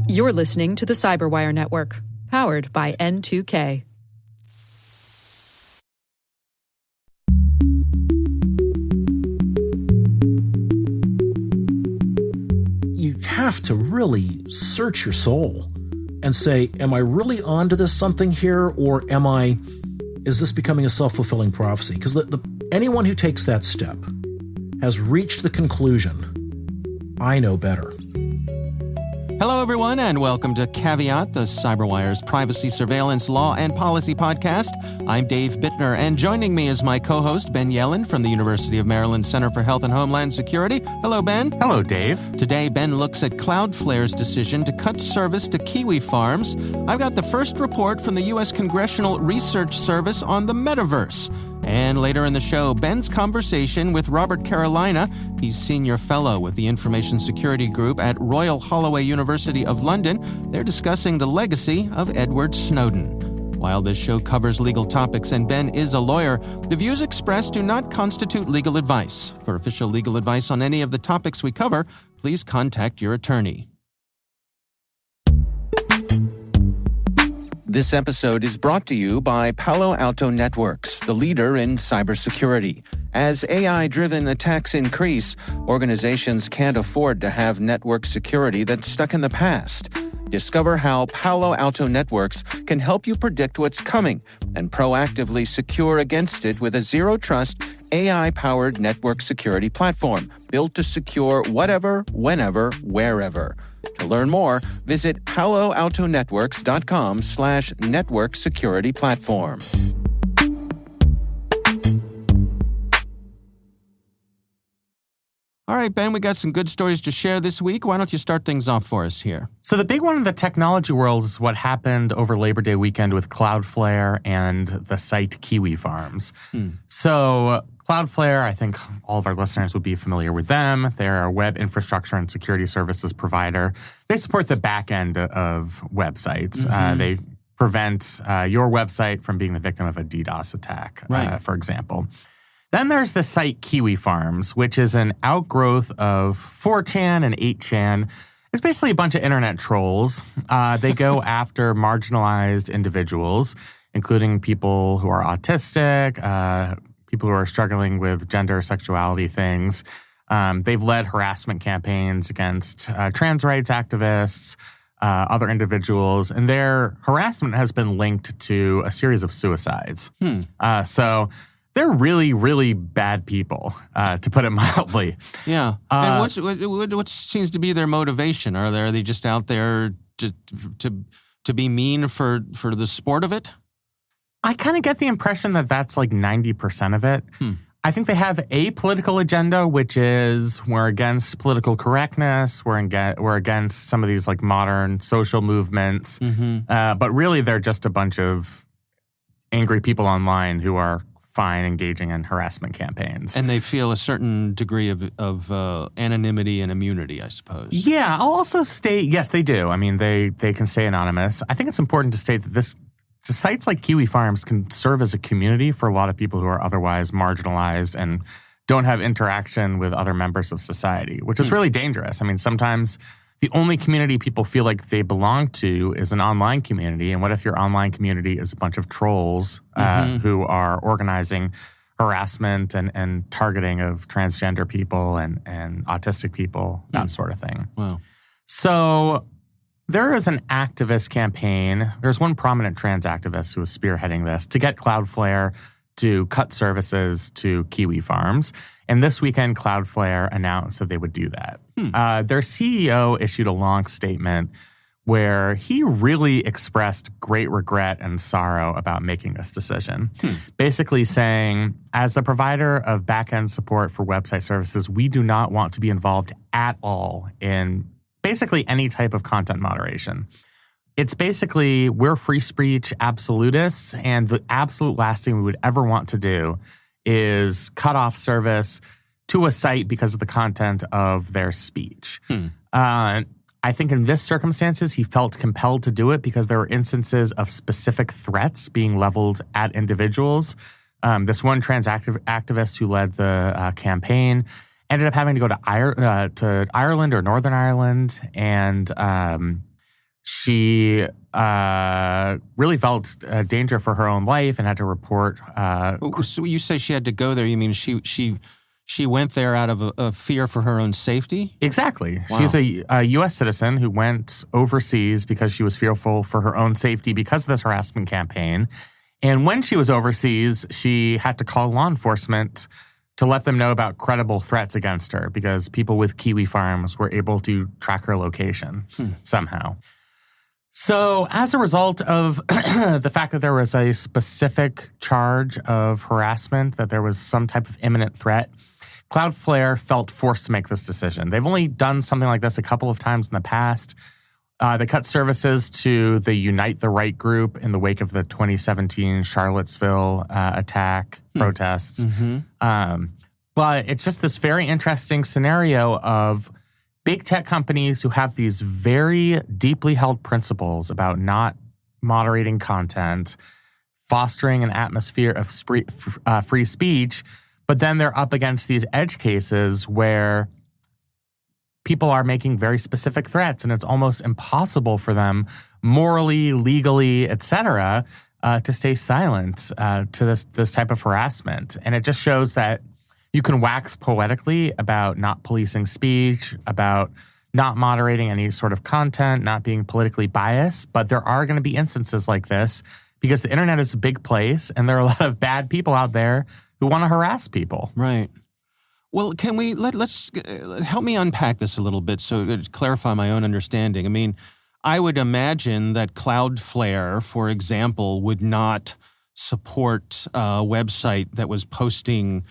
You're listening to the Cyberwire Network, powered by N2K. You have to really search your soul and say, am I really onto this something here, or is this becoming a self-fulfilling prophecy? Because anyone who takes that step has reached the conclusion, I know better. Hello, everyone, and welcome to Caveat, the CyberWire's privacy, surveillance, law, and policy podcast. I'm Dave Bittner, and joining me is my co-host, Ben Yelin from the University of Maryland Center for Health and Homeland Security. Hello, Ben. Hello, Dave. Today, Ben looks at Cloudflare's decision to cut service to Kiwi Farms. I've got the first report from the U.S. Congressional Research Service on the metaverse. And later in the show, Ben's conversation with Robert Carolina. He's senior fellow with the Information Security Group at Royal Holloway University of London. They're discussing the legacy of Edward Snowden. While this show covers legal topics and Ben is a lawyer, the views expressed do not constitute legal advice. For official legal advice on any of the topics we cover, please contact your attorney. This episode is brought to you by Palo Alto Networks, the leader in cybersecurity. As AI-driven attacks increase, organizations can't afford to have network security that's stuck in the past. Discover how Palo Alto Networks can help you predict what's coming and proactively secure against it with a zero-trust, AI-powered network security platform built to secure whatever, whenever, wherever. To learn more, visit paloaltonetworks.com/network security platform. All right, Ben, we got some good stories to share this week. Why don't you start things off for us here? So the big one in the technology world is what happened over Labor Day weekend with Cloudflare and the site Kiwi Farms. So Cloudflare, I think all of our listeners would be familiar with them. They're a web infrastructure and security services provider. They support the back end of websites. They prevent your website from being the victim of a DDoS attack, for example. Then there's the site Kiwi Farms, which is an outgrowth of 4chan and 8chan. It's basically a bunch of internet trolls. They go after marginalized individuals, including people who are autistic, people who are struggling with gender, sexuality things. They've led harassment campaigns against trans rights activists, other individuals, and their harassment has been linked to a series of suicides. So they're really, really bad people, to put it mildly. Yeah. And what seems to be their motivation? Are they just out there to be mean for the sport of it? I kind of get the impression that that's like 90% of it. I think they have a political agenda, which is we're against political correctness. We're against some of these like modern social movements. But really, they're just a bunch of angry people online who are fine engaging in harassment campaigns. And they feel a certain degree of anonymity and immunity, I suppose. Yeah, I'll also state, yes, they do. I mean, they can stay anonymous. I think it's important to state that sites like Kiwi Farms can serve as a community for a lot of people who are otherwise marginalized and don't have interaction with other members of society, which is really dangerous. I mean, sometimes the only community people feel like they belong to is an online community. And what if your online community is a bunch of trolls who are organizing harassment and targeting of transgender people and autistic people, that sort of thing. Wow. So there is an activist campaign. There's one prominent trans activist who is spearheading this to get Cloudflare to cut services to Kiwi Farms. And this weekend, Cloudflare announced that they would do that. Their CEO issued a long statement where he really expressed great regret and sorrow about making this decision. Basically saying, as the provider of back-end support for website services, we do not want to be involved at all in basically any type of content moderation. It's basically, we're free speech absolutists, and the absolute last thing we would ever want to do is cut off service to a site because of the content of their speech. I think in this circumstances, he felt compelled to do it because there were instances of specific threats being leveled at individuals. This one trans activist who led the campaign ended up having to go to Ireland or Northern Ireland, and she really felt danger for her own life and had to report. So you say she had to go there, you mean she went there out of a fear for her own safety? Exactly. Wow. She's a U.S. citizen who went overseas because she was fearful for her own safety because of this harassment campaign. And when she was overseas, she had to call law enforcement to let them know about credible threats against her because people with Kiwi Farms were able to track her location somehow. So as a result of the fact that there was a specific charge of harassment, that there was some type of imminent threat, Cloudflare felt forced to make this decision. They've only done something like this a couple of times in the past. They cut services to the Unite the Right group in the wake of the 2017 Charlottesville attack protests. But it's just this very interesting scenario of big tech companies who have these very deeply held principles about not moderating content, fostering an atmosphere of free speech, but then they're up against these edge cases where people are making very specific threats, and it's almost impossible for them, morally, legally, etc., to stay silent to this type of harassment. And it just shows that you can wax poetically about not policing speech, about not moderating any sort of content, not being politically biased, but there are going to be instances like this because the internet is a big place, and there are a lot of bad people out there who want to harass people. Right. Well, can we let's help me unpack this a little bit so to clarify my own understanding. I mean, I would imagine that Cloudflare, for example, would not support a website that was posting,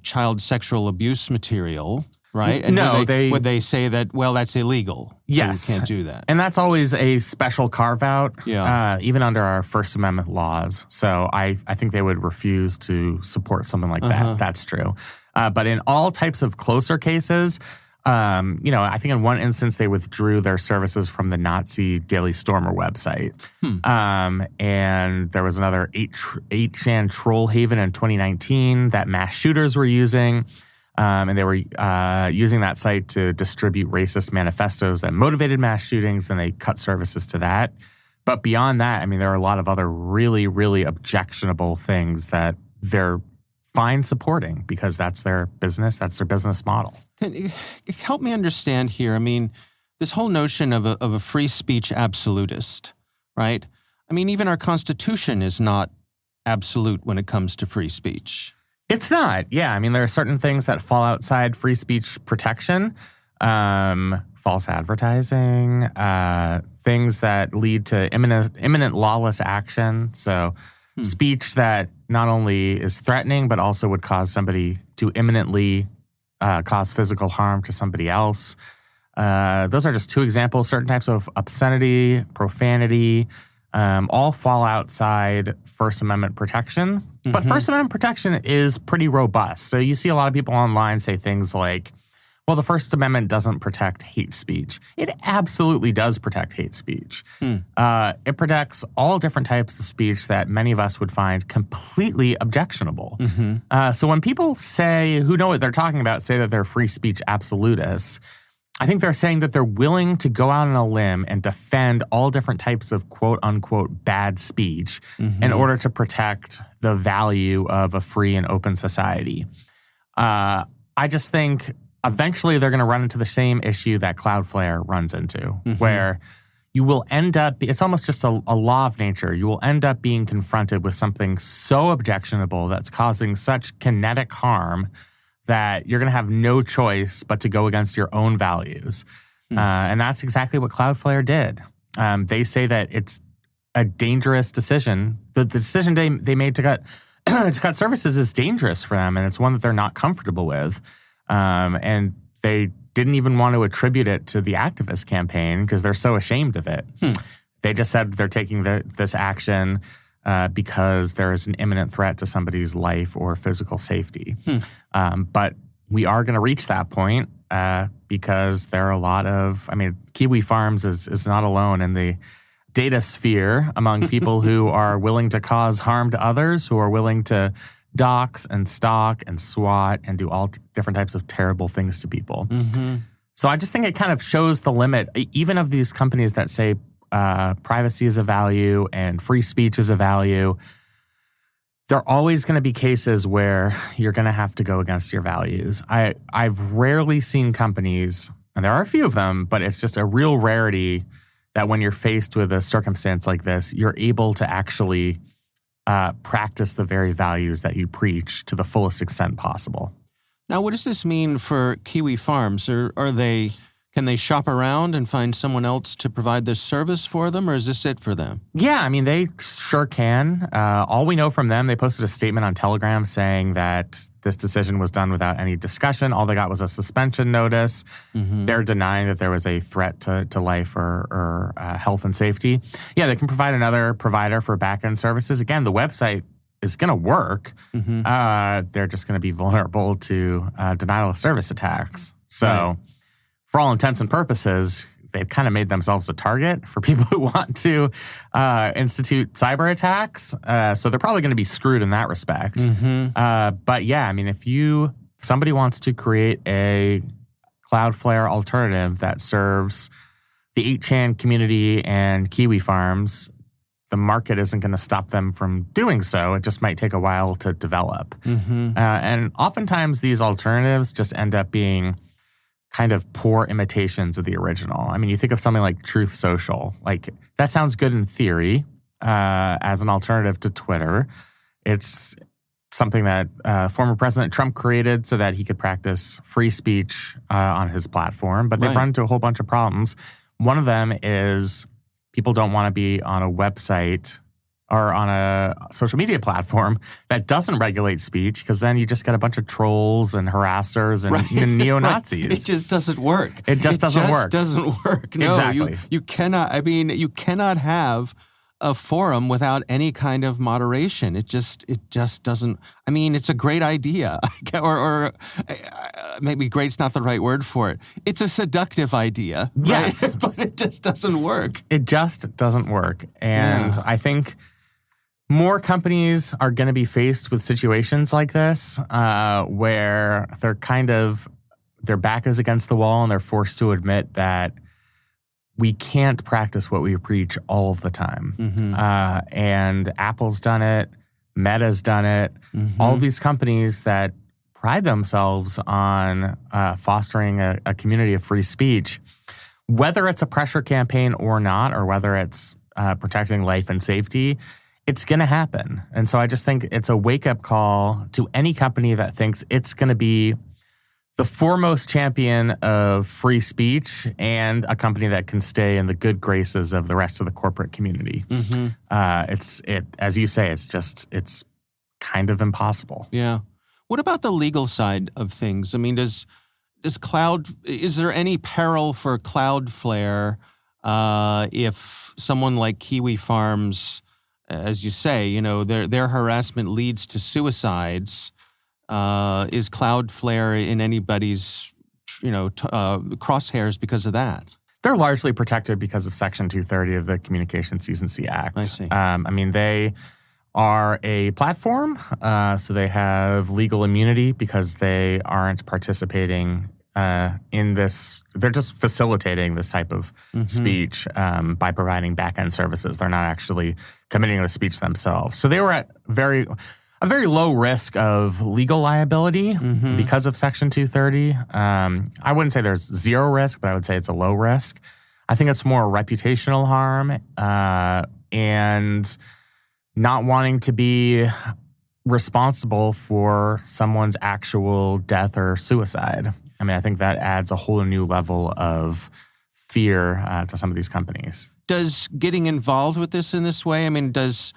child sexual abuse material, right? And no, would they say that, well, that's illegal? Yes. So you can't do that. And that's always a special carve-out, Yeah. even under our First Amendment laws. So I think they would refuse to support something like that. That's true. But in all types of closer cases, I think in one instance they withdrew their services from the Nazi Daily Stormer website. And there was another 8chan troll haven in 2019 that mass shooters were using. And they were using that site to distribute racist manifestos that motivated mass shootings, and they cut services to that. But beyond that, I mean, there are a lot of other really, really objectionable things that they're fine supporting because that's their business, that's their business model. Can you help me understand here? I mean, this whole notion of a free speech absolutist, right? I mean, even our Constitution is not absolute when it comes to free speech. It's not. Yeah. I mean, there are certain things that fall outside free speech protection, false advertising, things that lead to imminent lawless action. So speech that not only is threatening, but also would cause somebody to imminently cause physical harm to somebody else. Those are just two examples. Certain types of obscenity, profanity, all fall outside First Amendment protection. But First Amendment protection is pretty robust. So you see a lot of people online say things like, well, the First Amendment doesn't protect hate speech. It absolutely does protect hate speech. It protects all different types of speech that many of us would find completely objectionable. So when people who know what they're talking about, say that they're free speech absolutists, I think they're saying that they're willing to go out on a limb and defend all different types of quote-unquote bad speech in order to protect the value of a free and open society. I just think eventually they're going to run into the same issue that Cloudflare runs into, where you will end up, it's almost just a law of nature, you will end up being confronted with something so objectionable that's causing such kinetic harm that you're going to have no choice but to go against your own values. And that's exactly what Cloudflare did. They say that it's a dangerous decision. The decision they made to cut services is dangerous for them, and it's one that they're not comfortable with. And they didn't even want to attribute it to the activist campaign because they're so ashamed of it. They just said they're taking this action because there is an imminent threat to somebody's life or physical safety. But we are going to reach that point because there are a lot of, Kiwi Farms is not alone in the data sphere among people who are willing to cause harm to others, who are willing to dox and stalk and swat and do all different types of terrible things to people. Mm-hmm. So I just think it kind of shows the limit, even of these companies that say privacy is a value and free speech is a value. There are always going to be cases where you're going to have to go against your values. I've rarely seen companies, and there are a few of them, but it's just a real rarity that when you're faced with a circumstance like this, you're able to actually practice the very values that you preach to the fullest extent possible. Now, what does this mean for Kiwi Farms? Can they shop around and find someone else to provide this service for them, or is this it for them? Yeah, I mean, they sure can. All we know from them, they posted a statement on Telegram saying that this decision was done without any discussion. All they got was a suspension notice. Mm-hmm. They're denying that there was a threat to life or health and safety. Yeah, they can provide another provider for back-end services. Again, the website is going to work. Mm-hmm. They're just going to be vulnerable to denial of service attacks. So... Right. For all intents and purposes, they've kind of made themselves a target for people who want to institute cyber attacks. So they're probably going to be screwed in that respect. Mm-hmm. But yeah, I mean, if somebody wants to create a Cloudflare alternative that serves the 8chan community and Kiwi Farms, the market isn't going to stop them from doing so. It just might take a while to develop. Mm-hmm. And oftentimes these alternatives just end up being kind of poor imitations of the original. I mean, you think of something like Truth Social. Like, that sounds good in theory as an alternative to Twitter. It's something that former President Trump created so that he could practice free speech on his platform. But they've run into a whole bunch of problems. One of them is people don't want to be on a website or on a social media platform that doesn't regulate speech, because then you just get a bunch of trolls and harassers and neo-Nazis. Right. It just doesn't work. It just doesn't work. No, exactly. You cannot, I mean, you cannot have a forum without any kind of moderation. It just doesn't, I mean, it's a great idea. or maybe great's not the right word for it. It's a seductive idea. Yes. Right? But it just doesn't work. It just doesn't work. And I think more companies are going to be faced with situations like this where their back is against the wall and they're forced to admit that we can't practice what we preach all of the time. Mm-hmm. And Apple's done it. Meta's done it. Mm-hmm. All these companies that pride themselves on fostering a community of free speech, whether it's a pressure campaign or not, or whether it's protecting life and safety, it's going to happen. And so I just think it's a wake-up call to any company that thinks it's going to be the foremost champion of free speech and a company that can stay in the good graces of the rest of the corporate community. Mm-hmm. As you say, it's kind of impossible. Yeah. What about the legal side of things? I mean, is there any peril for Cloudflare if someone like Kiwi Farms, as you say, their harassment leads to suicides? Is Cloudflare in anybody's, crosshairs because of that? They're largely protected because of Section 230 of the Communications Decency Act. I see. I mean, they are a platform, so they have legal immunity because they aren't participating in this. They're just facilitating this type of speech by providing back-end services. They're not actually committing the speech themselves. So they were at a very low risk of legal liability because of Section 230. I wouldn't say there's zero risk, but I would say it's a low risk. I think it's more reputational harm and not wanting to be responsible for someone's actual death or suicide. I mean, I think that adds a whole new level of fear to some of these companies. Does getting involved with this in this way, I mean, does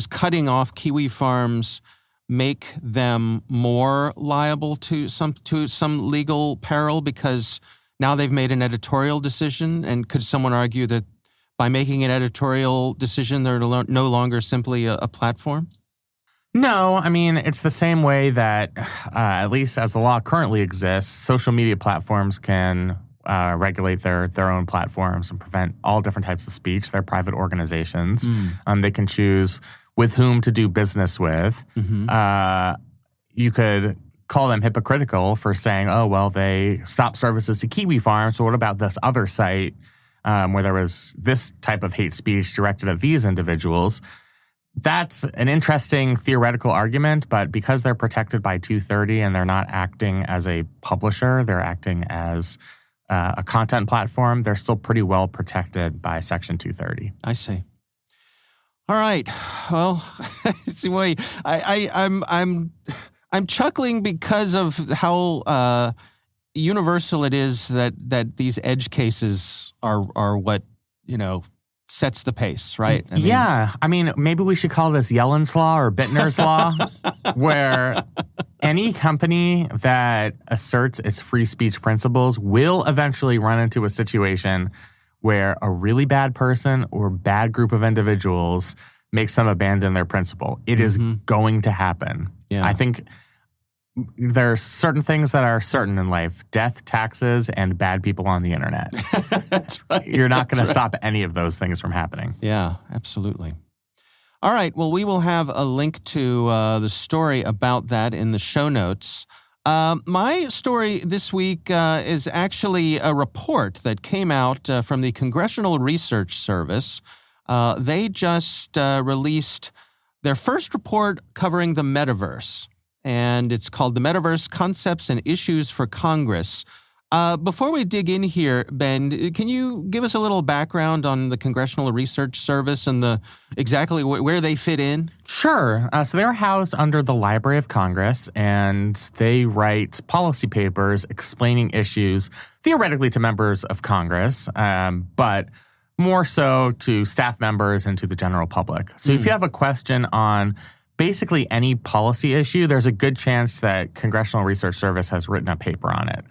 cutting off Kiwi Farms make them more liable to some legal peril because now they've made an editorial decision? And could someone argue that by making an editorial decision, they're no longer simply a platform? No, I mean, it's the same way that, at least as the law currently exists, social media platforms can regulate their own platforms and prevent all different types of speech. They're private organizations. They can choose with whom to do business with. You could call them hypocritical for saying, oh, well, they stopped services to Kiwi Farms, so what about this other site where there was this type of hate speech directed at these individuals? That's an interesting theoretical argument, but because they're protected by 230 and they're not acting as a publisher, they're acting as a content platform, they're still pretty well protected by Section 230. I see. All right. Well, see, I'm chuckling because of how universal it is that these edge cases are what, sets the pace, right? I mean, maybe we should call this Yelin's Law or Bittner's Law, where any company that asserts its free speech principles will eventually run into a situation where a really bad person or bad group of individuals makes them abandon their principle. It is going to happen. Yeah. I think there are certain things that are certain in life: death, taxes, and bad people on the internet. That's right. You're not going to stop any of those things from happening. Yeah, absolutely. All right. Well, we will have a link to the story about that in the show notes. My story this week is actually a report that came out from the Congressional Research Service. They just released their first report covering the metaverse, and it's called The Metaverse: Concepts and Issues for Congress. Before we dig in here, Ben, can you give us a little background on the Congressional Research Service and exactly where they fit in? Sure. So they're housed under the Library of Congress, and they write policy papers explaining issues theoretically to members of Congress, but more so to staff members and to the general public. So if you have a question on basically any policy issue, there's a good chance that Congressional Research Service has written a paper on it.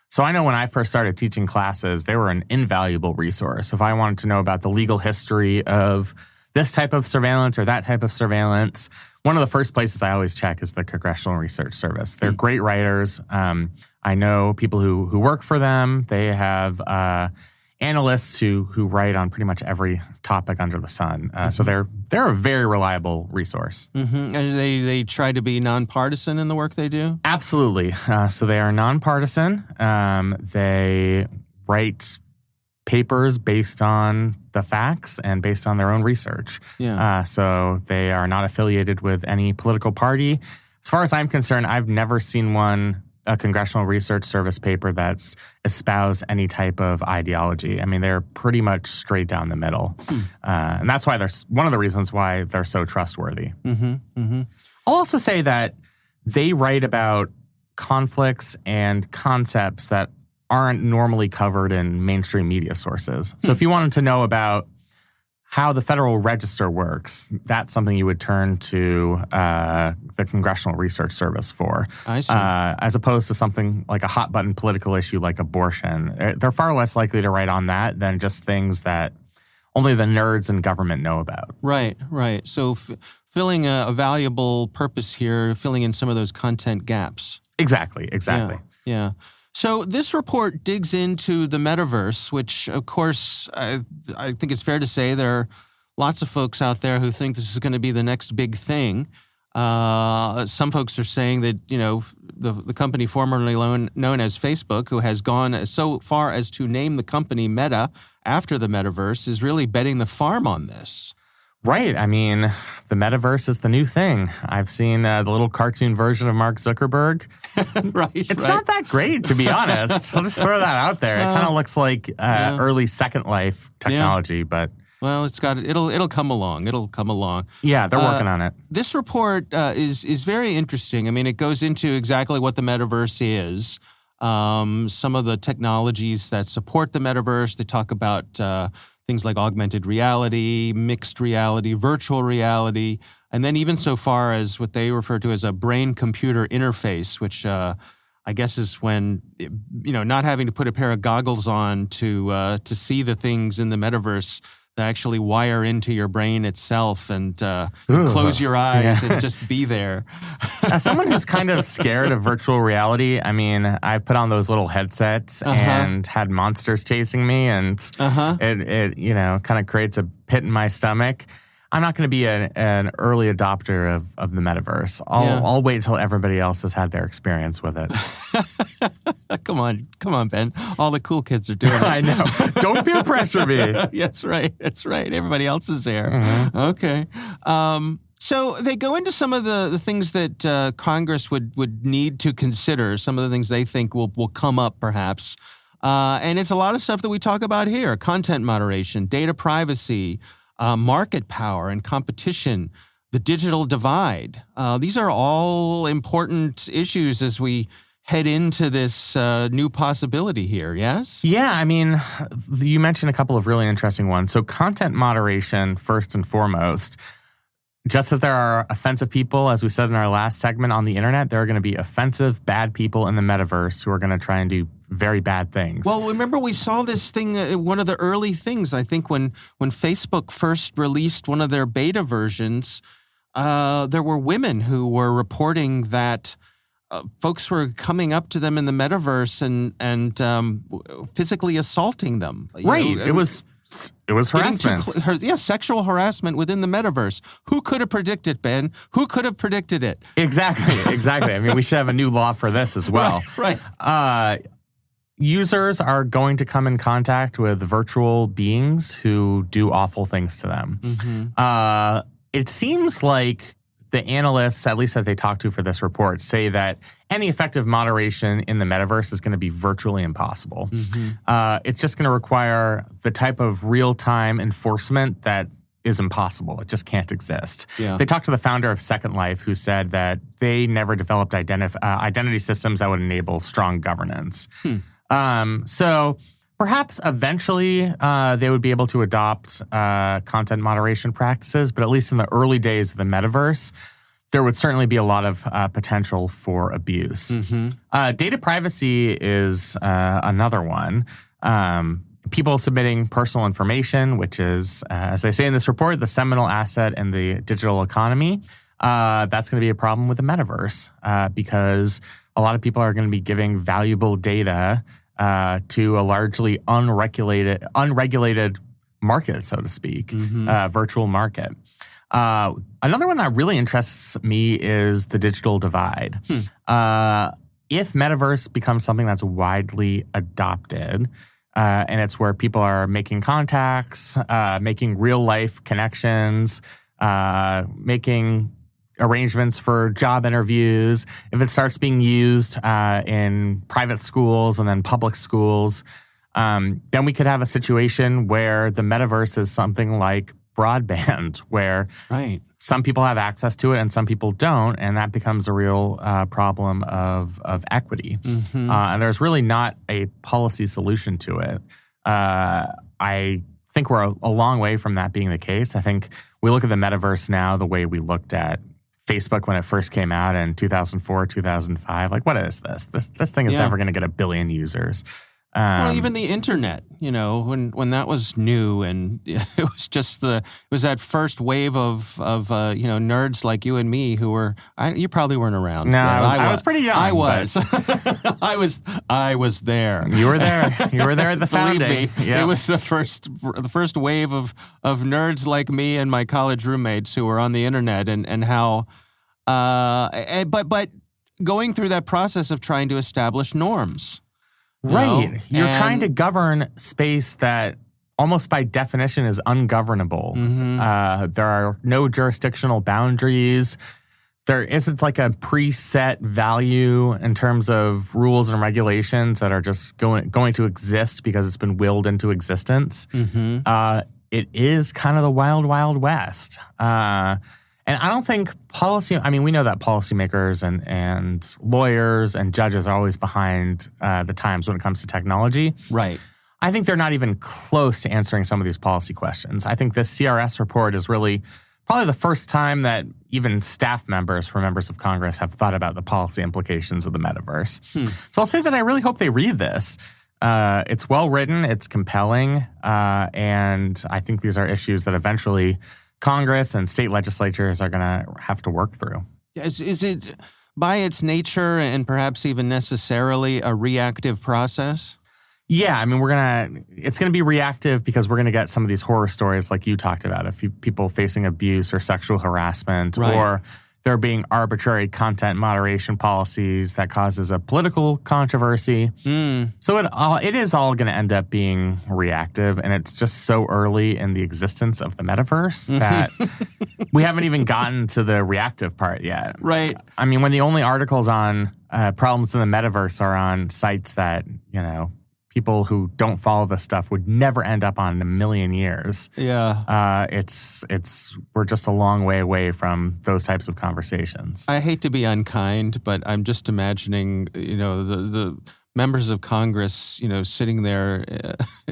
So I know when I first started teaching classes, they were an invaluable resource. If I wanted to know about the legal history of this type of surveillance or that type of surveillance, one of the first places I always check is the Congressional Research Service. They're great writers. I know people who work for them. They have analysts who write on pretty much every topic under the sun. So they're a very reliable resource. And they try to be nonpartisan in the work they do? Absolutely. So they are nonpartisan. They write papers based on the facts and based on their own research. Yeah. So they are not affiliated with any political party. As far as I'm concerned, I've never seen a Congressional Research Service paper that's espoused any type of ideology. I mean, they're pretty much straight down the middle. And that's why one of the reasons why they're so trustworthy. I'll also say that they write about conflicts and concepts that aren't normally covered in mainstream media sources. So if you wanted to know about how the Federal Register works, that's something you would turn to the Congressional Research Service for. I see. As opposed to something like a hot-button political issue like abortion. They're far less likely to write on that than just things that only the nerds in government know about. Right. So filling a valuable purpose here, filling in some of those content gaps. Exactly. Yeah. So this report digs into the metaverse, which, of course, I think it's fair to say there are lots of folks out there who think this is going to be the next big thing. Some folks are saying that, the company formerly known as Facebook, who has gone so far as to name the company Meta after the metaverse, is really betting the farm on this. Right. I mean, the metaverse is the new thing. I've seen the little cartoon version of Mark Zuckerberg. Right. It's not that great, to be honest. I'll just throw that out there. It kind of looks like early Second Life technology, but well, it'll come along. It'll come along. Yeah, they're working on it. This report is very interesting. I mean, it goes into exactly what the metaverse is. Some of the technologies that support the metaverse. They talk about things like augmented reality, mixed reality, virtual reality, and then even so far as what they refer to as a brain-computer interface, which I guess is when, not having to put a pair of goggles on to see the things in the metaverse actually wire into your brain itself and close your eyes and just be there. As someone who's kind of scared of virtual reality, I mean, I've put on those little headsets and had monsters chasing me, and it kind of creates a pit in my stomach. I'm not going to be an early adopter of the metaverse. I'll wait until everybody else has had their experience with it. Come on, Ben. All the cool kids are doing it. I know. Don't peer pressure me. That's right. Everybody else is there. Mm-hmm. Okay. So they go into some of the things that Congress would need to consider, some of the things they think will come up perhaps. And it's a lot of stuff that we talk about here: content moderation, data privacy, market power and competition, the digital divide. These are all important issues as we head into this new possibility here, yes? Yeah, I mean, you mentioned a couple of really interesting ones. So content moderation, first and foremost. Just as there are offensive people, as we said in our last segment on the internet, there are going to be offensive, bad people in the metaverse who are going to try and do very bad things. Well, remember we saw this thing, one of the early things, I think when Facebook first released one of their beta versions, there were women who were reporting that folks were coming up to them in the metaverse and physically assaulting them. Right. It was harassment. Sexual harassment within the metaverse. Who could have predicted, Ben? Who could have predicted it? Exactly. I mean, we should have a new law for this as well. Right. Users are going to come in contact with virtual beings who do awful things to them. Mm-hmm. It seems like the analysts, at least that they talked to for this report, say that any effective moderation in the metaverse is going to be virtually impossible. Mm-hmm. It's just going to require the type of real-time enforcement that is impossible. It just can't exist. Yeah. They talked to the founder of Second Life, who said that they never developed identity systems that would enable strong governance. So perhaps eventually they would be able to adopt content moderation practices, but at least in the early days of the metaverse, there would certainly be a lot of potential for abuse. Mm-hmm. Data privacy is another one. People submitting personal information, which is, as they say in this report, the seminal asset in the digital economy. That's going to be a problem with the metaverse because a lot of people are going to be giving valuable data to a largely unregulated market, so to speak, virtual market. Another one that really interests me is the digital divide. If metaverse becomes something that's widely adopted, and it's where people are making contacts, making real-life connections, making arrangements for job interviews, if it starts being used in private schools and then public schools, then we could have a situation where the metaverse is something like broadband, where some people have access to it and some people don't, and that becomes a real problem of equity. And there's really not a policy solution to it. I think we're a long way from that being the case. I think we look at the metaverse now the way we looked at Facebook when it first came out in 2004, 2005. Like, what is this? This thing is never going to get 1 billion users. Well, even the internet, when that was new, and it was just it was that first wave of nerds like you and me who were, you probably weren't around. No, I was pretty young. I was. I was there. You were there. You were there at the founding. Believe me, it was the first wave of nerds like me and my college roommates who were on the internet, and how, but going through that process of trying to establish norms. Right. You're trying to govern space that almost by definition is ungovernable. There are no jurisdictional boundaries. There isn't like a preset value in terms of rules and regulations that are just going to exist because it's been willed into existence. It is kind of the wild, wild west. And I don't think we know that policymakers and lawyers and judges are always behind the times when it comes to technology. Right. I think they're not even close to answering some of these policy questions. I think this CRS report is really probably the first time that even staff members for members of Congress have thought about the policy implications of the metaverse. So I'll say that I really hope they read this. It's well written, it's compelling, and I think these are issues that eventually Congress and state legislatures are going to have to work through. Is it by its nature and perhaps even necessarily a reactive process? Yeah, I mean, it's going to be reactive because we're going to get some of these horror stories like you talked about, people facing abuse or sexual harassment, right, or there being arbitrary content moderation policies that causes a political controversy. So it is all going to end up being reactive, and it's just so early in the existence of the metaverse that we haven't even gotten to the reactive part yet. Right. I mean, when the only articles on problems in the metaverse are on sites that, people who don't follow this stuff would never end up on in a million years. Yeah. We're just a long way away from those types of conversations. I hate to be unkind, but I'm just imagining, the members of Congress, sitting there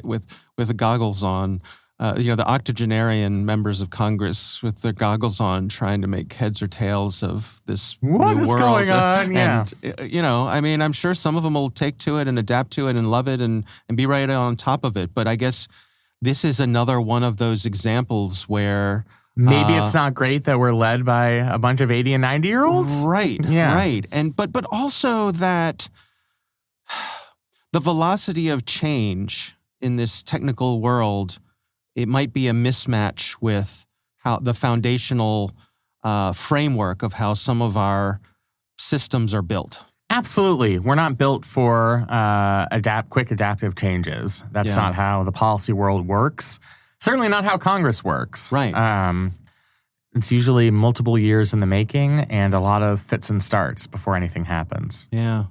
with the goggles on, the octogenarian members of Congress with their goggles on, trying to make heads or tails of this what new is world. Going on? Yeah. And, I'm sure some of them will take to it and adapt to it and love it and be right on top of it. But I guess this is another one of those examples where maybe it's not great that we're led by a bunch of 80 and 90-year-olds. Right. Yeah. Right. And but also that the velocity of change in this technical world, it might be a mismatch with how the foundational framework of how some of our systems are built. Absolutely. We're not built for quick adaptive changes. That's not how the policy world works. Certainly not how Congress works. Right. It's usually multiple years in the making and a lot of fits and starts before anything happens. Yeah.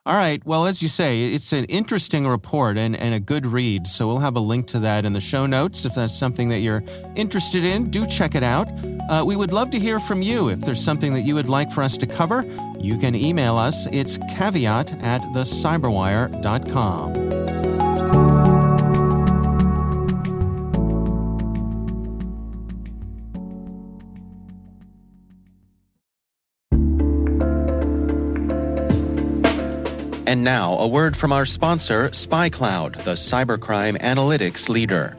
All right. Well, as you say, it's an interesting report and a good read. So we'll have a link to that in the show notes. If that's something that you're interested in, do check it out. We would love to hear from you. If there's something that you would like for us to cover, you can email us. It's caveat@thecyberwire.com. And now, a word from our sponsor, SpyCloud, the cybercrime analytics leader.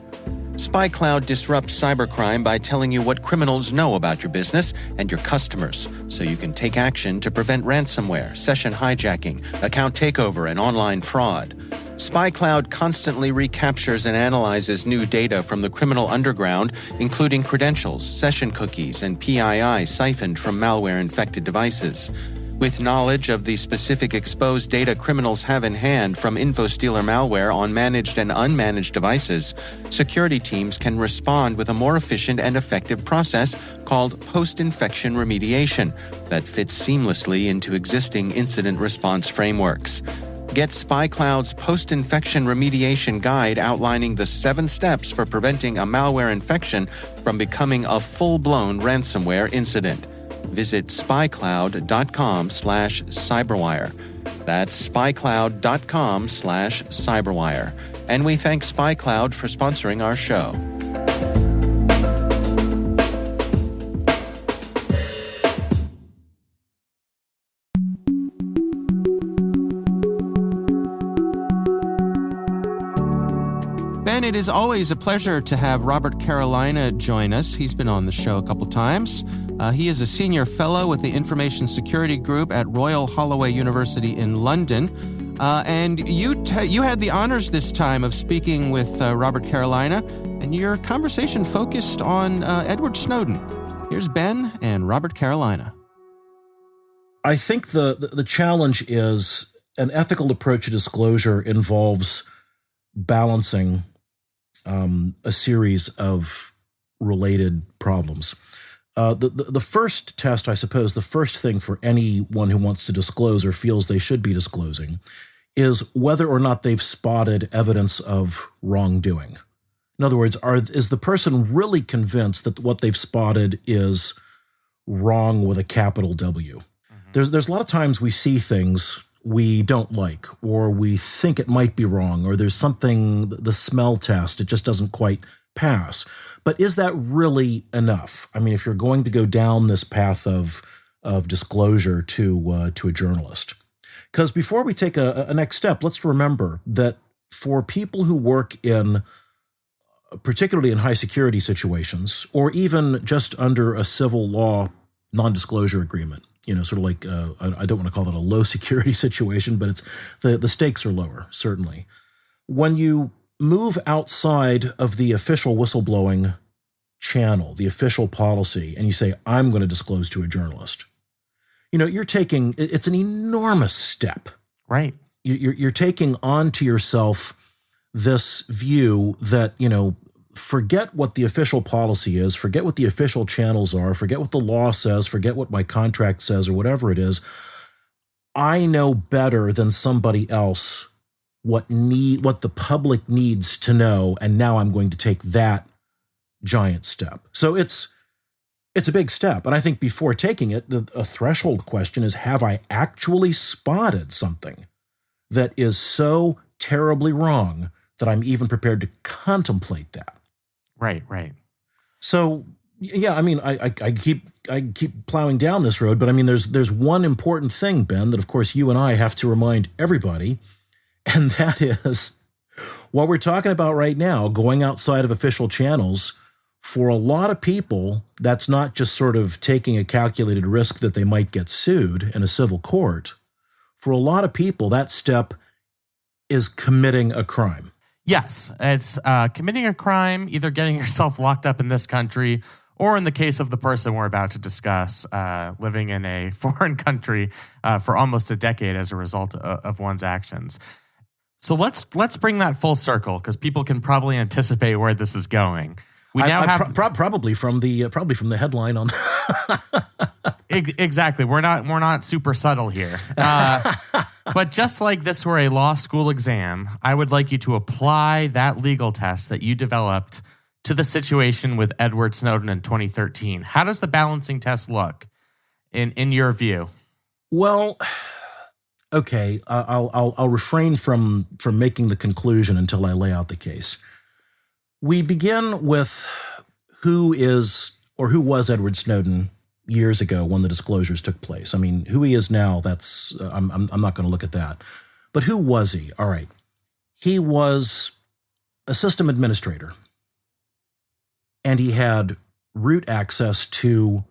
SpyCloud disrupts cybercrime by telling you what criminals know about your business and your customers, so you can take action to prevent ransomware, session hijacking, account takeover, and online fraud. SpyCloud constantly recaptures and analyzes new data from the criminal underground, including credentials, session cookies, and PII siphoned from malware-infected devices. With knowledge of the specific exposed data criminals have in hand from InfoStealer malware on managed and unmanaged devices, security teams can respond with a more efficient and effective process called post-infection remediation that fits seamlessly into existing incident response frameworks. Get SpyCloud's post-infection remediation guide outlining the 7 steps for preventing a malware infection from becoming a full-blown ransomware incident. Visit spycloud.com/cyberwire. That's spycloud.com/cyberwire. And we thank SpyCloud for sponsoring our show. Ben, it is always a pleasure to have Robert Carolina join us. He's been on the show a couple times. He is a senior fellow with the Information Security Group at Royal Holloway University in London. And you had the honors this time of speaking with Robert Carolina, and your conversation focused on Edward Snowden. Here's Ben and Robert Carolina. I think the challenge is an ethical approach to disclosure involves balancing a series of related problems. The first test, I suppose, the first thing for anyone who wants to disclose or feels they should be disclosing is whether or not they've spotted evidence of wrongdoing. In other words, is the person really convinced that what they've spotted is wrong with a capital W? Mm-hmm. There's a lot of times we see things we don't like, or we think it might be wrong, or there's something, the smell test, it just doesn't quite pass. But is that really enough? I mean, if you're going to go down this path of disclosure to a journalist, Because before we take a next step, let's remember that for people who work in, particularly in high security situations, or even just under a civil law non-disclosure agreement, sort of like, I don't want to call it a low security situation, but it's the stakes are lower, certainly. When you move outside of the official whistleblowing channel, the official policy, and you say, I'm going to disclose to a journalist, you're taking, it's an enormous step. Right. You're taking onto yourself this view that, forget what the official policy is, forget what the official channels are, forget what the law says, forget what my contract says or whatever it is. I know better than somebody else what the public needs to know, and now I'm going to take that giant step. So it's a big step. And I think before taking it, a threshold question is, have I actually spotted something that is so terribly wrong that I'm even prepared to contemplate that? Right. So, yeah, I mean, I keep plowing down this road, but I mean, there's one important thing, Ben, that of course you and I have to remind everybody, and that is what we're talking about right now, going outside of official channels. For a lot of people, that's not just sort of taking a calculated risk that they might get sued in a civil court. For a lot of people, that step is committing a crime. Yes, it's committing a crime, either getting yourself locked up in this country, or in the case of the person we're about to discuss, living in a foreign country for almost a decade as a result of one's actions. So let's bring that full circle, because people can probably anticipate where this is going. We now have probably from the headline on. Exactly. We're not super subtle here. But just like this were a law school exam, I would like you to apply that legal test that you developed to the situation with Edward Snowden in 2013. How does the balancing test look in your view? Well, okay, I'll refrain from making the conclusion until I lay out the case. We begin with who was Edward Snowden years ago when the disclosures took place. I mean, who he is now, that's I'm not going to look at that. But who was he? All right. He was a system administrator, and he had root access to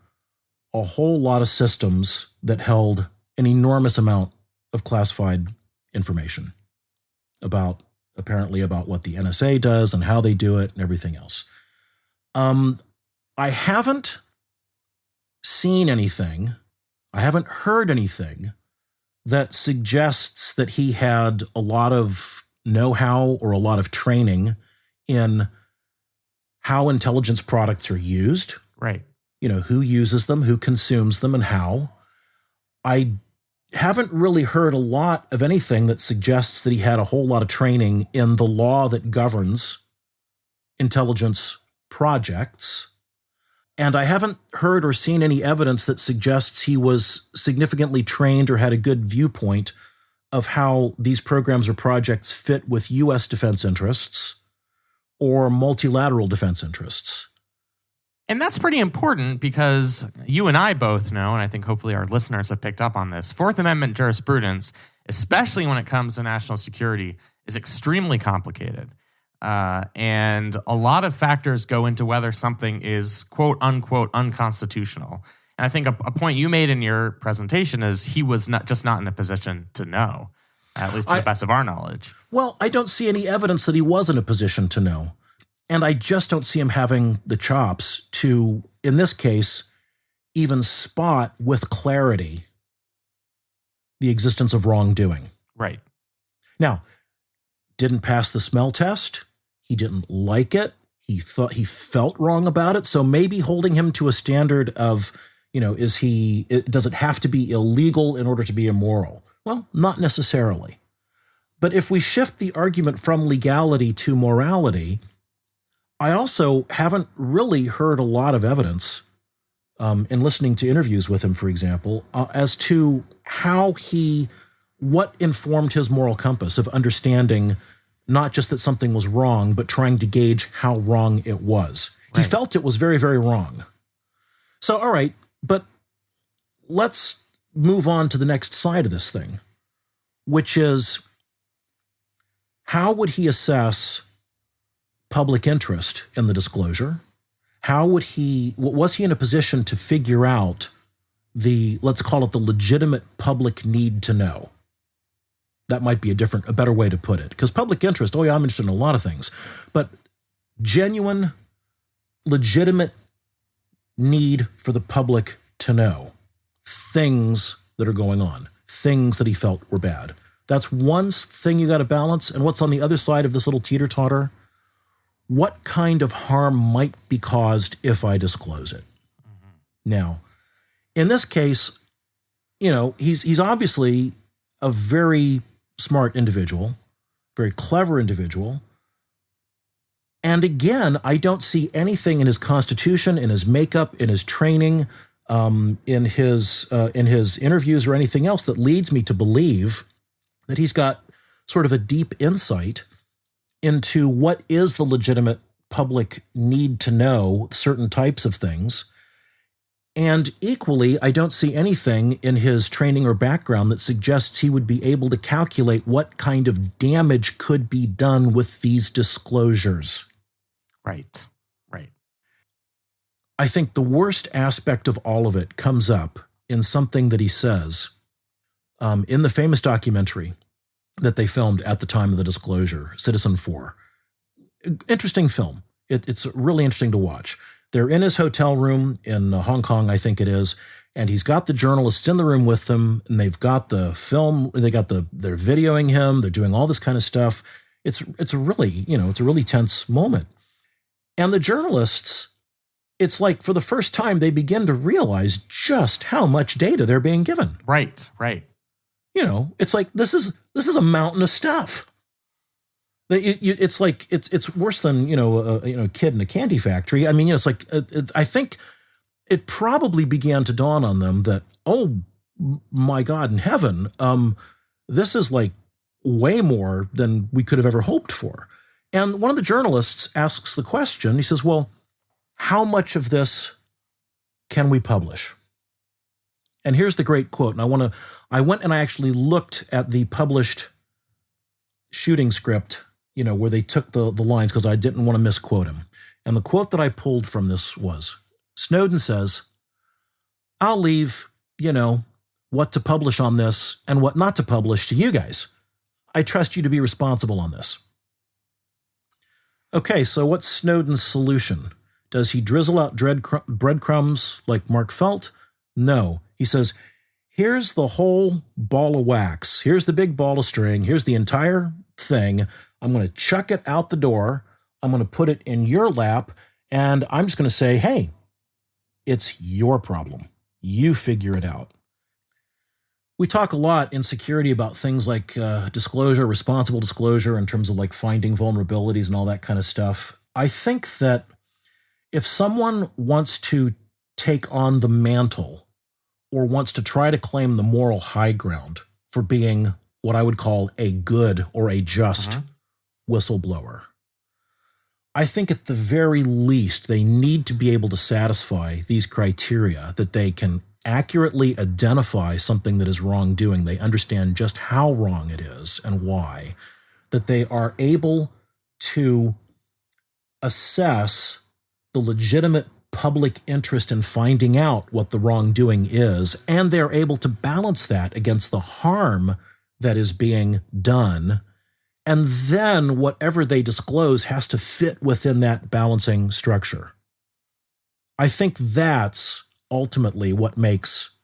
a whole lot of systems that held an enormous amount of classified information apparently about what the NSA does and how they do it and everything else. I haven't seen anything, I haven't heard anything that suggests that he had a lot of know-how or a lot of training in how intelligence products are used. Right. Who uses them, who consumes them, and how. I haven't really heard a lot of anything that suggests that he had a whole lot of training in the law that governs intelligence projects. And I haven't heard or seen any evidence that suggests he was significantly trained or had a good viewpoint of how these programs or projects fit with U.S. defense interests or multilateral defense interests. And that's pretty important, because you and I both know, and I think hopefully our listeners have picked up on this, Fourth Amendment jurisprudence, especially when it comes to national security, is extremely complicated. And a lot of factors go into whether something is quote unquote unconstitutional. And I think a point you made in your presentation is he was not in a position to know, at least to the best of our knowledge. Well, I don't see any evidence that he was in a position to know. And I just don't see him having the chops to, in this case, even spot with clarity the existence of wrongdoing. Right. Now, didn't pass the smell test. He didn't like it. He felt wrong about it. So maybe holding him to a standard of, does it have to be illegal in order to be immoral? Well, not necessarily. But if we shift the argument from legality to morality, I also haven't really heard a lot of evidence in listening to interviews with him, for example, as to what informed his moral compass of understanding not just that something was wrong, but trying to gauge how wrong it was. Right. He felt it was very, very wrong. So, all right, but let's move on to the next side of this thing. which is, how would he assess public interest in the disclosure? Was he in a position to figure out let's call it the legitimate public need to know? That might be a better way to put it. Because public interest, I'm interested in a lot of things, but genuine, legitimate need for the public to know things that are going on, things that he felt were bad. That's one thing you got to balance. And what's on the other side of this little teeter-totter? What kind of harm might be caused if I disclose it? Mm-hmm. Now, in this case, he's obviously a very smart individual, very clever individual. And again, I don't see anything in his constitution, in his makeup, in his training, in his interviews or anything else that leads me to believe that he's got sort of a deep insight into what is the legitimate public need to know certain types of things. And equally, I don't see anything in his training or background that suggests he would be able to calculate what kind of damage could be done with these disclosures. Right. I think the worst aspect of all of it comes up in something that he says in the famous documentary that they filmed at the time of the disclosure, Citizen 4. Interesting film. It's really interesting to watch. They're in his hotel room in Hong Kong, I think it is, and he's got the journalists in the room with them, and they've got the film, they're videoing him, they're doing all this kind of stuff. It's a really tense moment. And the journalists, it's like for the first time they begin to realize just how much data they're being given. Right. It's like this is a mountain of stuff. It's like it's worse than a kid in a candy factory. I mean, it's like I think it probably began to dawn on them that, oh my God in heaven, this is like way more than we could have ever hoped for. And one of the journalists asks the question. He says, "Well, how much of this can we publish?" And here's the great quote. And I went and I actually looked at the published shooting script, where they took the lines because I didn't want to misquote him. And the quote that I pulled from this was, Snowden says, "I'll leave, what to publish on this and what not to publish to you guys. I trust you to be responsible on this." Okay, so what's Snowden's solution? Does he drizzle out breadcrumbs like Mark Felt? No. He says, here's the whole ball of wax. Here's the big ball of string. Here's the entire thing. I'm going to chuck it out the door. I'm going to put it in your lap. And I'm just going to say, hey, it's your problem. You figure it out. We talk a lot in security about things like disclosure, responsible disclosure in terms of like finding vulnerabilities and all that kind of stuff. I think that if someone wants to take on the mantle or wants to try to claim the moral high ground for being what I would call a good or a just whistleblower, I think at the very least they need to be able to satisfy these criteria, that they can accurately identify something that is wrongdoing. They understand just how wrong it is and why, that they are able to assess the legitimate public interest in finding out what the wrongdoing is, and they're able to balance that against the harm that is being done. And then whatever they disclose has to fit within that balancing structure. I think that's ultimately what makes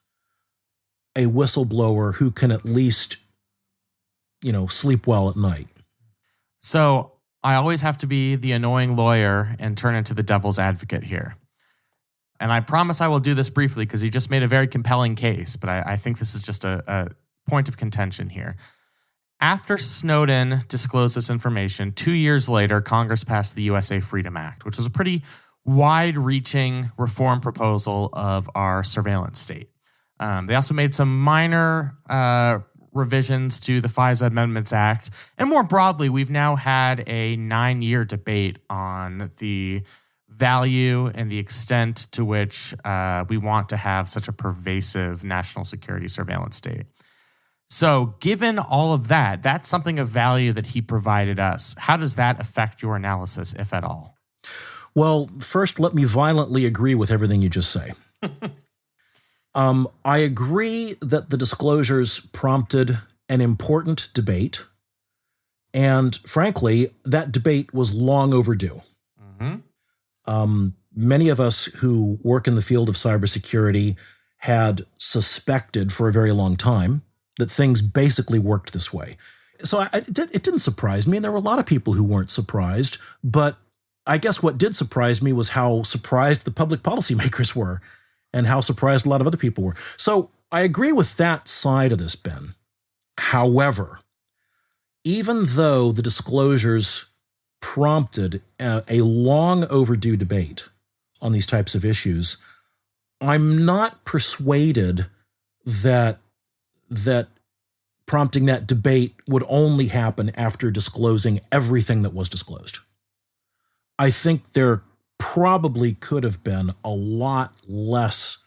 a whistleblower who can at least, sleep well at night. So I always have to be the annoying lawyer and turn into the devil's advocate here. And I promise I will do this briefly because you just made a very compelling case, but I think this is just a point of contention here. After Snowden disclosed this information, 2 years later, Congress passed the USA Freedom Act, which was a pretty wide-reaching reform proposal of our surveillance state. They also made some minor revisions to the FISA Amendments Act. And more broadly, we've now had a 9-year debate on the value and the extent to which we want to have such a pervasive national security surveillance state. So given all of that, that's something of value that he provided us. How does that affect your analysis, if at all? Well, first, let me violently agree with everything you just say. I agree that the disclosures prompted an important debate. And frankly, that debate was long overdue. Many of us who work in the field of cybersecurity had suspected for a very long time that things basically worked this way. So it didn't surprise me. And there were a lot of people who weren't surprised. But I guess what did surprise me was how surprised the public policymakers were and how surprised a lot of other people were. So I agree with that side of this, Ben. However, even though the disclosures prompted a long overdue debate on these types of issues, I'm not persuaded that prompting that debate would only happen after disclosing everything that was disclosed. I think there probably could have been a lot less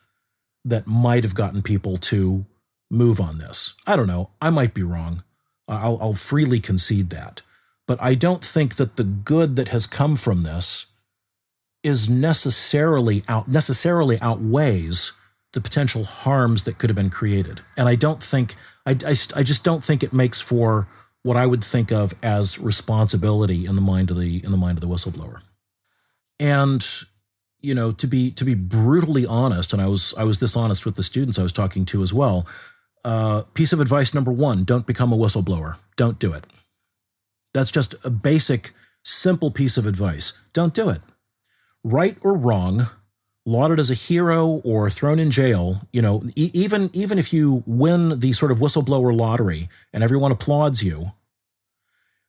that might have gotten people to move on this. I don't know. I might be wrong. I'll freely concede that. But I don't think that the good that has come from this is necessarily outweighs the potential harms that could have been created. And I don't think, I just don't think it makes for what I would think of as responsibility in the mind of the whistleblower. And, you know, to be brutally honest, and I was dishonest with the students I was talking to as well. Piece of advice number 1, don't become a whistleblower. Don't do it. That's just a basic, simple piece of advice. Don't do it. Right or wrong, lauded as a hero or thrown in jail, you know, even if you win the sort of whistleblower lottery and everyone applauds you,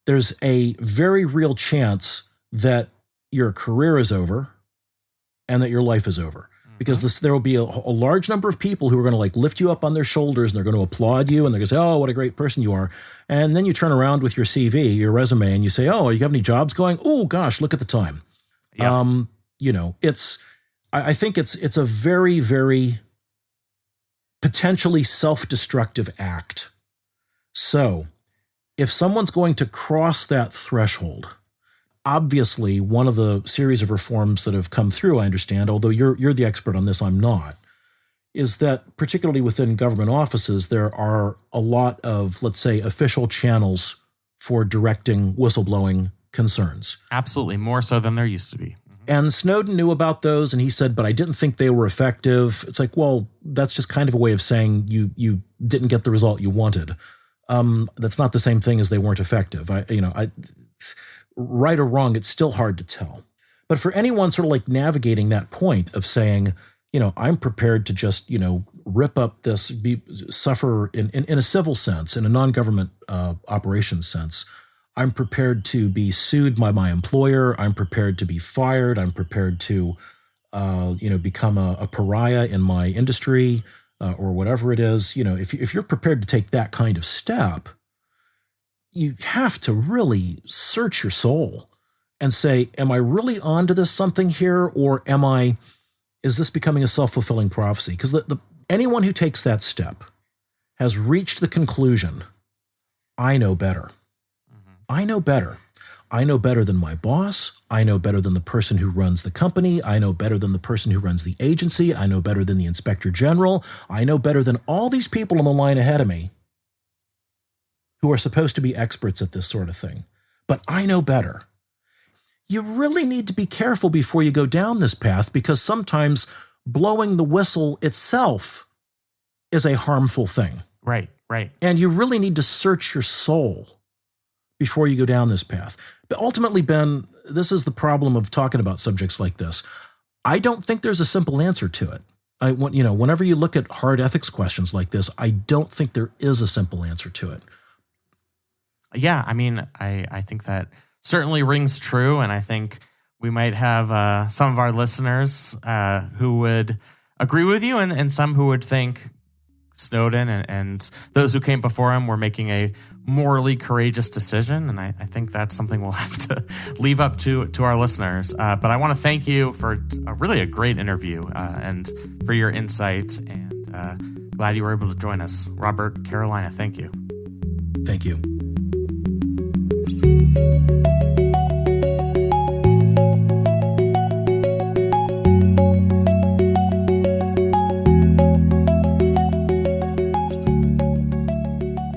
there's a very real chance that your career is over and that your life is over. Because there will be a large number of people who are going to like lift you up on their shoulders and they're going to applaud you and they're going to say, oh, what a great person you are. And then you turn around with your CV, your resume, and you say, oh, you have any jobs going? Oh, gosh, look at the time. Yep. You know, I think it's a very, very potentially self-destructive act. So if someone's going to cross that threshold, obviously, one of the series of reforms that have come through, I understand, although you're the expert on this, I'm not, is that particularly within government offices, there are a lot of, let's say, official channels for directing whistleblowing concerns. Absolutely, more so than there used to be. And Snowden knew about those, and he said, but I didn't think they were effective. It's like, well, that's just kind of a way of saying you didn't get the result you wanted. That's not the same thing as they weren't effective. Right or wrong, it's still hard to tell. But for anyone sort of like navigating that point of saying, you know, I'm prepared to just, you know, rip up this, suffer in a civil sense, in a non-government operations sense, I'm prepared to be sued by my employer. I'm prepared to be fired. I'm prepared to, become a pariah in my industry or whatever it is. You know, if you're prepared to take that kind of step, you have to really search your soul and say, am I really onto this something here? Or is this becoming a self-fulfilling prophecy? Because anyone who takes that step has reached the conclusion, I know better. I know better. I know better than my boss. I know better than the person who runs the company. I know better than the person who runs the agency. I know better than the inspector general. I know better than all these people on the line ahead of me who are supposed to be experts at this sort of thing. But I know better. You really need to be careful before you go down this path, because sometimes blowing the whistle itself is a harmful thing. Right. And you really need to search your soul before you go down this path. But ultimately, Ben, this is the problem of talking about subjects like this. I don't think there's a simple answer to it. Whenever you look at hard ethics questions like this, I don't think there is a simple answer to it. Yeah, I mean, I think that certainly rings true, and I think we might have some of our listeners who would agree with you, and some who would think Snowden and those who came before him were making a morally courageous decision, and I think that's something we'll have to leave up to our listeners. But I want to thank you for a great interview and for your insight and Glad you were able to join us. Robert, Carolina, thank you. Thank you.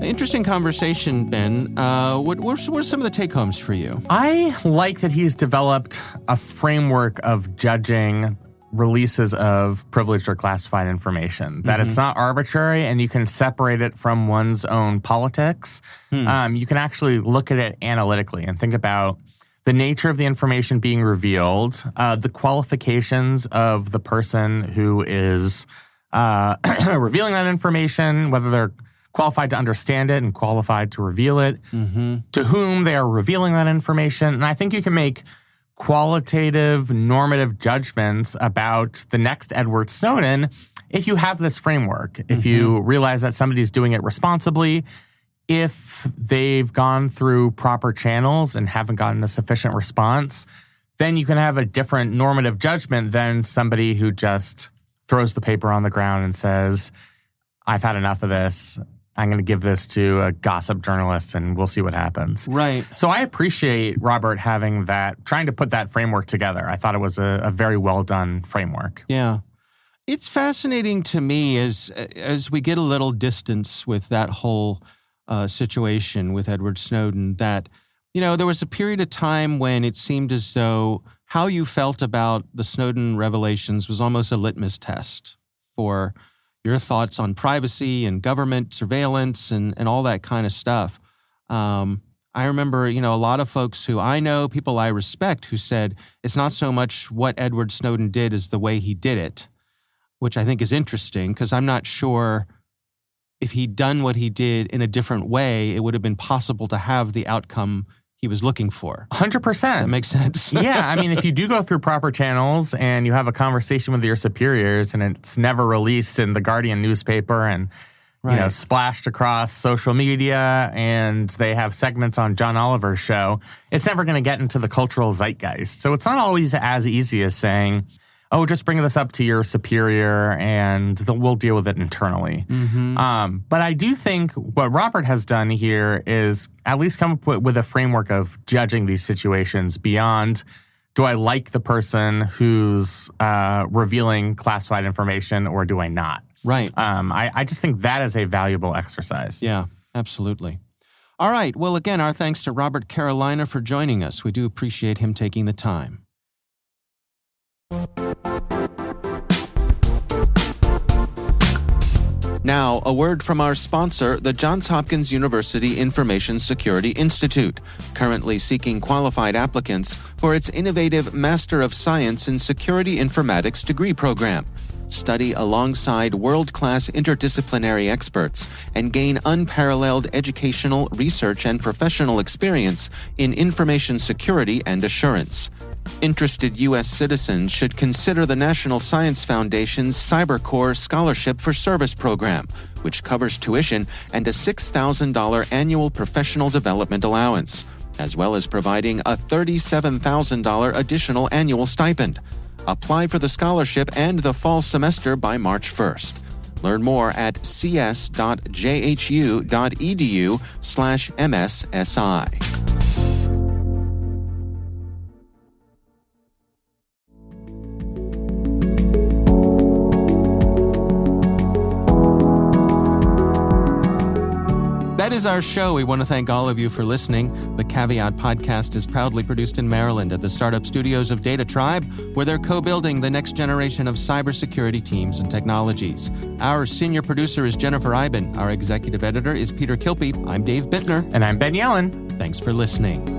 Interesting conversation, Ben. What are some of the take-homes for you? I like that he's developed a framework of judging releases of privileged or classified information, that it's not arbitrary and you can separate it from one's own politics. You can actually look at it analytically and think about the nature of the information being revealed, the qualifications of the person who is revealing that information, whether they're qualified to understand it and qualified to reveal it, to whom they are revealing that information. And I think you can make qualitative, normative judgments about the next Edward Snowden if you have this framework, if you realize that somebody's doing it responsibly, if they've gone through proper channels and haven't gotten a sufficient response, then you can have a different normative judgment than somebody who just throws the paper on the ground and says, I've had enough of this. I'm going to give this to a gossip journalist and we'll see what happens. Right. So I appreciate Robert having that, trying to put that framework together. I thought it was a very well done framework. Yeah. It's fascinating to me as we get a little distance with that whole situation with Edward Snowden that, there was a period of time when it seemed as though how you felt about the Snowden revelations was almost a litmus test for your thoughts on privacy and government surveillance and all that kind of stuff. I remember, a lot of folks who I know, people I respect, who said it's not so much what Edward Snowden did as the way he did it, which I think is interesting because I'm not sure if he'd done what he did in a different way, it would have been possible to have the outcome he was looking for. 100%. Does that make sense? Yeah. I mean, if you do go through proper channels and you have a conversation with your superiors and it's never released in the Guardian newspaper and, splashed across social media and they have segments on John Oliver's show, it's never going to get into the cultural zeitgeist. So it's not always as easy as saying, oh, just bring this up to your superior and we'll deal with it internally. But I do think what Robert has done here is at least come up with a framework of judging these situations beyond, do I like the person who's revealing classified information or do I not? Right. I just think that is a valuable exercise. Yeah, absolutely. All right. Well, again, our thanks to Robert Carolina for joining us. We do appreciate him taking the time. Now, a word from our sponsor, the Johns Hopkins University Information Security Institute, currently seeking qualified applicants for its innovative Master of Science in Security Informatics degree program. Study alongside world-class interdisciplinary experts and gain unparalleled educational, research, and professional experience in information security and assurance. Interested U.S. citizens should consider the National Science Foundation's CyberCorps Scholarship for Service program, which covers tuition and a $6,000 annual professional development allowance, as well as providing a $37,000 additional annual stipend. Apply for the scholarship and the fall semester by March 1st. Learn more at cs.jhu.edu/MSSI. That is our show. We want to thank all of you for listening. The Caveat podcast is proudly produced in Maryland at the startup studios of Data Tribe, where they're co-building the next generation of cybersecurity teams and technologies. Our senior producer is Jennifer Eiben. Our executive editor is Peter Kilpe. I'm Dave Bittner. And I'm Ben Yelin. Thanks for listening.